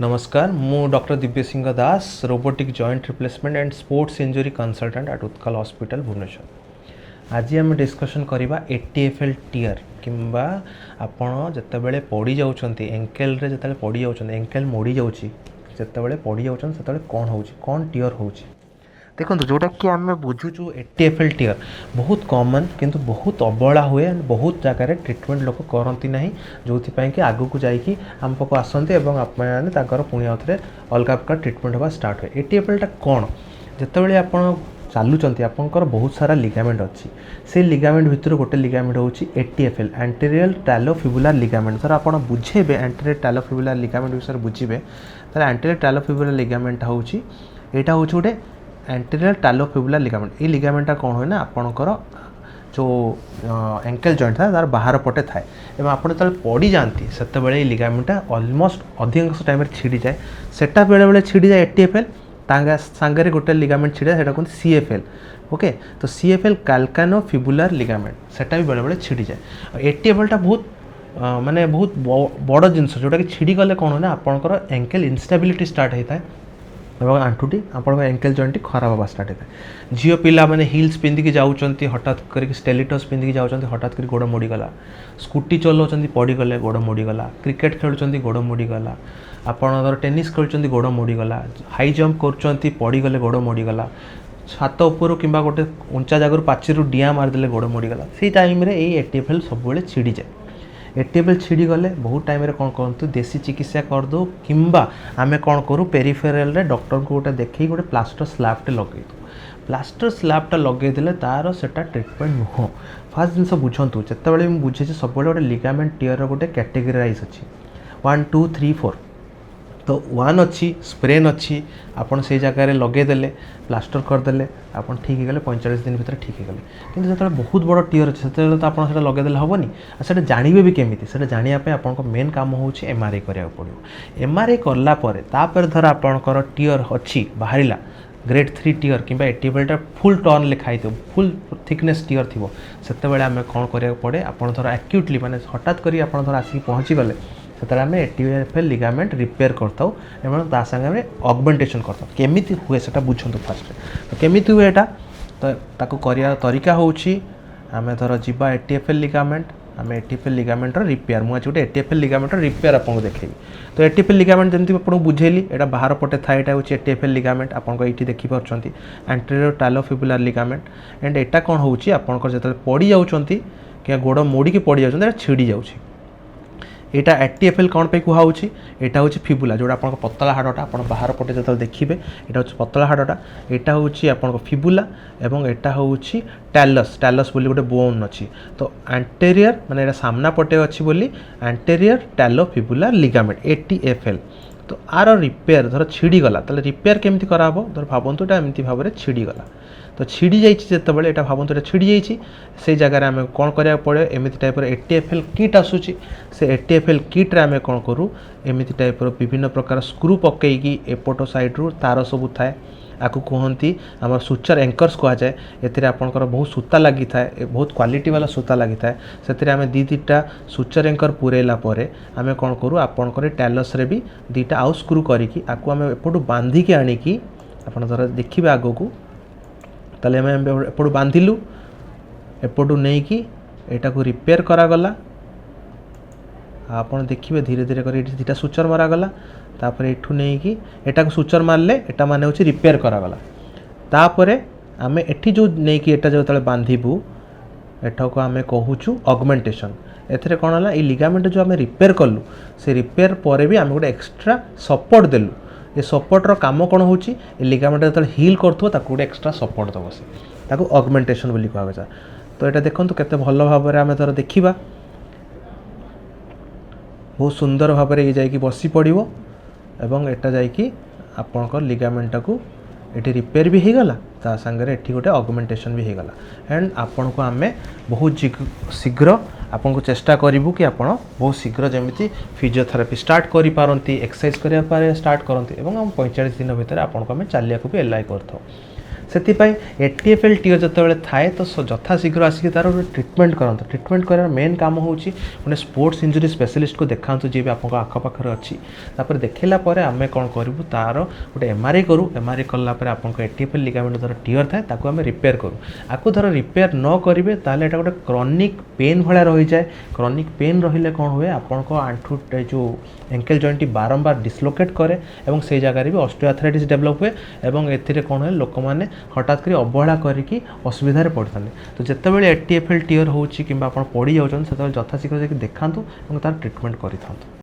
नमस्कार मु doctor Divya Singh Das robotic joint replacement and sports injury consultant at Utkal hospital Bhubaneswar. आज आम डिस्कशन करवा एटीएफएल टीयर किंबा आपण जितेबाला पड़ी जाऊँच एंकेल जो पड़ी जाऊँ एंकेल मोड़ी जाऊँगी जितेबाला पड़ी जाऊँ से कौन हो कौन टीयर हो देखो जोटा कि आम बुझुचु एटीएफएल टीयर बहुत कॉमन किंतु बहुत अवहेला हुए एंड बहुत जगह ट्रिटमेंट लोक करती ना जो कि आगू को जाकि आम पाक आसती और पुणी आउे अलग प्रकार ट्रिटमेंट होगा स्टार्ट हुए। एटीएफएलटा कौन जितेबाला आप चलुंट आपंकर बहुत सारा लिगामेंट अच्छी से लिगामेंट भितर गोटे लिगामेंट हूँ एटीएफएल एंटीरियर टैलोफिबुलर लिगामेंट सर आप बुझेबे एंटीरियर टैलोफिबुलर लिगामेंट विषय बुझे तर एंटीरियर टैलोफिबुलर लिगामेंट हूँ यहाँ हूँ गोटे एंटीरियर टैलोफिबुलर लिगामेंट ये लिगामेंटा कौन हुए ना आपणकर जो एंकेल जॉइंट था तार बाहर पटे थाए एवं आपड़ जो पड़ जाती से लिगामेंटा ऑलमोस्ट अधिकांश टाइम छिड़ी जाए सेटा बेले बेले छिड़ी जाए एटीएफएल सांगे गोटे लिगामेंट छिड़ा से कहते सीएफएल ओके तो सीएफएल कैल्कानोफिबुलर लिगामेंट सेटा भी बेले बेले छिड़ी जाए। एटीएफएलटा बहुत माने बहुत बड़ जिनस जोटा कि छिड़ी गले कौन ना आपंकर एंकेल इनस्टेबिलिटी स्टार्ट होता है और आंठुटी आप एंकेल जॉइंट खराब होगा स्टार्ट होता है। झील पिला मैंने हिल्स पिंधिकी जाऊँच हठात कर स्टेलिटस पिंधिकी जाऊँच हठात कर गोड़ मोड़ीगला स्कूटी चलाऊँ पड़गले गोड़ मोड़ीगला क्रिकेट खेलुँच गोड़ मोड़ीगला आपणर टेनिस खेलुँच गोड़ मोड़ीगला हाई जंप कर पड़गले गोड़ मोड़ीगला छात उपर कि गोटे उंचा जगह पाचेरू डिया मारिदे गोड़ मोड़ीगला से टाइम एटीएफएल सब छिड़ी जाए। एटीएफएल छिड़ी गले बहुत टाइम कौन करूँ देसी चिकित्सा करदे कि आम कौन करूँ पेरिफेराल डॉक्टर को गोटे देखी गोटे प्लास्टर स्लैबटे लगे दो प्लास्टर स्लैबटा लगेदे तार सेटा ट्रिटमेंट नुह। फास्ट जिन बुझंतु जितेबाला बुझे सब गोटे लिगामेंट टीयर गोटे कैटेगराइज अच्छी 1 2 3 4 तो 1 अच्छी स्प्रेन अच्छी आपन से जगह लगेदे प्लास्टर करदे आप ठीक हो गले 45 दिन भर ठीक हो गले कि जो बहुत बड़ टीयर अच्छे से तो आपड़ा लगेदे हेनी से जानवे भी केमी से जानापी आप मेन कम हो एमआरआई करा पड़ो। एमआरआई कलापर धर आपंकर टीयर अच्छी बाहर ग्रेड 3 टीयर कि एटीएफएलटा फुल टर्न लिखाई थो फुल थिकनेस टीयर थी से आम कौन करा पड़े आप धर एक्यूटली माने हठात कर आसिक पहुँची गले से आम एटीएफएल लिगामेंट रिपेयर करता एवं ता सागे ऑगमेंटेशन करता केमी हुए से बुझुँ फास्ट तो केमी हुए यहाँ तो ताको करिया तरीका होची आम धर जीवा एटीएफएल लिगामेंट आम एटीएफएल लिगामेंट रिपेयर मुझे गोटे एटीएफएल लिगामेंट रिपेयर आपको देखी तो एटीएफएल लिगामेंट जमी आपको बुझेली यहाँ बाहर पटे था यहाँ हूँ एटीएफएल लिगामेंट आपको ये देखिपुं एंटीरियर टैलोफिबुलर लिगामेंट एंड यहाँ कौन हो आपंकर जो पड़ जाऊँच क्या गोड़ मोड़ी पड़ जाऊँ छिड़ी जाऊँगी यहाँ एटीएफएल कौन पे कहुच्छी यहाँ हूँ फिबुला जोटा आप पतला हाड़टा आप बाहर पटे जो देखिए यहाँ हूँ पतला हाड़टा यहाँ हूँ आप फिबुला एवं यहाँ हूँ टैलस टैलस बोली गोटे बोन अच्छी तो एंटीरियर माने यहाँ सामना पटे अच्छी बोली एंटीरियर टैलोफिबुलर लिगामेंट एटीएफएल तो आर रिपेयर धर छिड़ीगला तो रिपेयर केमती कराब धर भावतु यहाँ एमती भाव में छिड़ीगला तो छिड़ी जाते यहाँ भावतु यहाँ छिड़ी जाइए से जगह आम कौन करा पड़े एमती टाइप एटीएफएल किट आसूची से एटीएफएल किट्रे आम कौन करूँ एमती टाइप विभिन्न प्रकार स्क्रू पकईकी एपट साइड्रु तार सब थाए आपको कहती आम सुचर एंकर्स कहुए एथिरे आपंकर बहुत सूता लगी थाए बहुत क्वालिटी वाला सूता लगी थाए से आम दीटा सुचर एंकर पूरेला आम कौन करूँ आपंकर टैलस रे भी दीटा आउ स्क्रू करिकी आपको आम एपटू बांधिकी आनिकी आप धर देखिए आग को ताले आम एपटू बांधिलु एपटू नहीं कि यहाँ को रिपेयर करागला आप देखिए धीरे धीरे कर दीटा सुचर मरागला तापर एठू नहीं कि एटा को सुचर मारले एटा माने होची रिपेयर करागला तापरे आमे एठी जो नहीं कि एटा जो तले बांधिबू एठा को आमे कहूचु ऑगमेंटेशन एथरे कोन हला ए लिगामेंट जो आमे रिपेयर करलु से रिपेयर परे भी आमे गोटे एक्स्ट्रा सपोर्ट देलु ये सपोर्टर काम कौन हो लिगामेंट जो हिल करथो ताको गोटे एक्स्ट्रा सपोर्ट दब से ताको ऑगमेंटेशन बोली कहुए तो यहाँ देखो केते भल भाव में आम धर देखा बहुत सुंदर भाव में ये जाकि बसी पड़ो एवं एटा जाकि आपंकर लिगामेंटा को ये रिपेयर भी हो गला ता संगे एठी गोटे ऑगमेंटेशन भी हो गला एंड आपन को आम बहुत शीघ्र आपन को चेष्टा करूँ कि आप बहुत शीघ्र जमी फिजियोथेरापी स्टार्ट करी एक्सरसाइज करा स्टार्ट करती और 45 दिन भितर आपको आम चलिया भी एलाइ कर ସେଥିପାଇଁ ATFL ଟିୟର ଯେତେବେଳେ ଥାଏ ତ ଯଥାଶୀଘ୍ର ଆସିକି ତାର ଗୋଟେ ଟ୍ରିଟମେଣ୍ଟ କରନ୍ତୁ। ଟ୍ରିଟମେଣ୍ଟ କରିବାର ମେନ୍ କାମ ହେଉଛି ଗୋଟେ ସ୍ପୋର୍ଟସ୍ ଇଞ୍ଜୁରି ସ୍ପେଶାଲିଷ୍ଟକୁ ଦେଖାନ୍ତୁ ଯିଏ ବି ଆପଣଙ୍କ ଆଖପାଖରେ ଅଛି। ତାପରେ ଦେଖାଇଲା ପରେ ଆମେ କ'ଣ କରିବୁ ତାର ଗୋଟେ MRI କରୁ। MRI କଲା ପରେ ଆପଣଙ୍କ ATFL ଲିଗାମେଣ୍ଟ ଧର ଟିୟର ଥାଏ ତାକୁ ଆମେ ରିପେୟାର କରୁ। ଆକୁ ଧର ରିପେୟାର ନ କରିବେ ତାହେଲେ ଏଇଟା ଗୋଟେ କ୍ରନିକ୍ ପେନ୍ ଭଳିଆ ରହିଯାଏ। କ୍ରନିକ୍ ପେନ୍ ରହିଲେ କ'ଣ ହୁଏ ଆପଣଙ୍କ ଆଣ୍ଠୁ ଯେଉଁ ଏଙ୍କେଲ୍ ଜଏଣ୍ଟଟି ବାରମ୍ବାର ଡିସଲୋକେଟ୍ କରେ ଏବଂ ସେଇ ଜାଗାରେ ବି ଅଷ୍ଟିଓଆର୍ଥ୍ରାଇଟିସ୍ ଡେଭଲପ୍ ହୁଏ ଏବଂ ଏଥିରେ କ'ଣ ହୁଏ ଲୋକମାନେ ହଠାତ୍ କରି ଅବହେଳା କରିକି ଅସୁବିଧାରେ ପଡ଼ିଥାନ୍ତି। ତ ଯେତେବେଳେ ATFL ଟିୟର ହେଉଛି କିମ୍ବା ଆପଣ ପଡ଼ିଯାଉଛନ୍ତି ସେତେବେଳେ ଯଥାଶୀଘ୍ର ଯାଇକି ଦେଖାନ୍ତୁ ଏବଂ ତାର ଟ୍ରିଟମେଣ୍ଟ କରିଥାନ୍ତୁ।